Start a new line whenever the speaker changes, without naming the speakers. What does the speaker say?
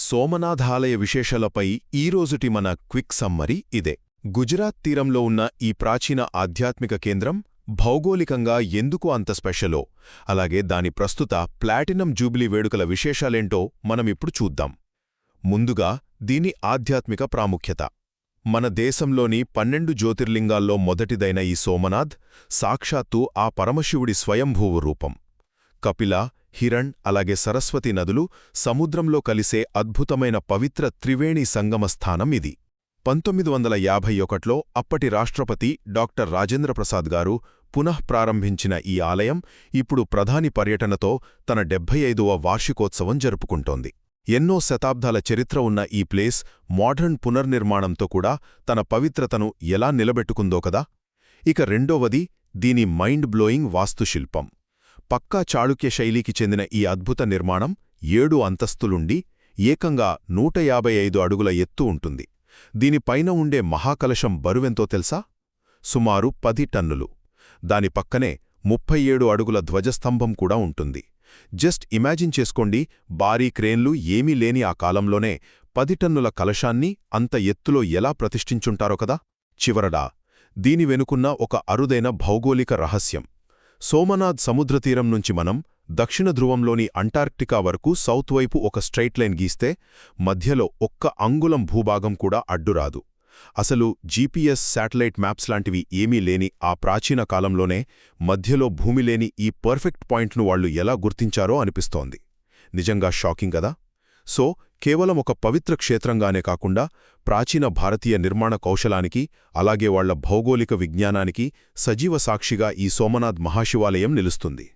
సోమనాథాలయ విశేషాలపై ఈరోజుటి మన quick summary ఇదే. గుజరాత్ తీరంలో ఉన్న ఈ ప్రాచీన ఆధ్యాత్మిక కేంద్రం భౌగోళికంగా ఎందుకు అంత స్పెషలో, అలాగే దాని ప్రస్తుత ప్లాటినం జూబిలీ వేడుకల విశేషాలేంటో మనమిప్పుడు చూద్దాం. ముందుగా దీని ఆధ్యాత్మిక ప్రాముఖ్యత. మన దేశంలోని 12 జ్యోతిర్లింగాల్లో మొదటిదైన ఈ సోమనాథ్ సాక్షాత్తు ఆ పరమశివుడి స్వయంభూవు రూపం. కపిల, హిరణ్ అలాగే సరస్వతి నదులు సముద్రంలో కలిసే అద్భుతమైన పవిత్ర త్రివేణి సంగమస్థానం ఇది. 1951లో అప్పటి రాష్ట్రపతి డాక్టర్ రాజేంద్రప్రసాద్ గారు పునఃప్రారంభించిన ఈ ఆలయం ఇప్పుడు ప్రధాని పర్యటనతో తన 75వ వార్షికోత్సవం జరుపుకుంటోంది. ఎన్నో శతాబ్దాల చరిత్ర ఉన్న ఈ ప్లేస్ మోడర్న్ పునర్నిర్మాణంతో కూడా తన పవిత్రతను ఎలా నిలబెట్టుకుందో కదా. ఇక రెండోవది దీని మైండ్ బ్లోయింగ్ వాస్తుశిల్పం. పక్కా చాళుక్య శైలికి చెందిన ఈ అద్భుత నిర్మాణం 7 అంతస్తులుండి ఏకంగా 155 అడుగుల ఎత్తు ఉంటుంది. దీనిపైన ఉండే మహాకలశం బరువెంతో తెలుసా? సుమారు 10 టన్నులు. దాని పక్కనే 37 అడుగుల ధ్వజస్తంభం కూడా ఉంటుంది. జస్ట్ ఇమాజిన్ చేసుకోండి, భారీ క్రేన్లు ఏమీ లేని ఆ కాలంలోనే 10 టన్నుల కలశాన్ని అంత ఎత్తులో ఎలా ప్రతిష్ఠించుంటారో కదా. చివరడా దీని వెనుకున్న ఒక అరుదైన భౌగోళిక రహస్యం. సోమనాథ్ సముద్రతీరం నుంచి మనం దక్షిణ ధ్రువంలోని అంటార్క్టికా వరకు సౌత్ వైపు ఒక స్ట్రైట్ లైన్ గీస్తే మధ్యలో ఒక్క అంగుళం భూభాగం కూడా అడ్డురాదు. అసలు జీపీఎస్ శాటిలైట్ మ్యాప్స్ లాంటివి ఏమీ లేని ఆ ప్రాచీన కాలంలోనే మధ్యలో భూమి లేని ఈ పర్ఫెక్ట్ పాయింట్ను వాళ్లు ఎలా గుర్తించారో అనిపిస్తోంది. నిజంగా షాకింగ్ కదా. సో కేవలం ఒక పవిత్ర క్షేత్రంగానే కాకుండా ప్రాచీన భారతీయ నిర్మాణ కౌశలానికి, అలాగే వాళ్ల భౌగోళిక విజ్ఞానానికి సజీవ సాక్షిగా ఈ సోమనాథ్ మహాశివాలయం నిలుస్తుంది.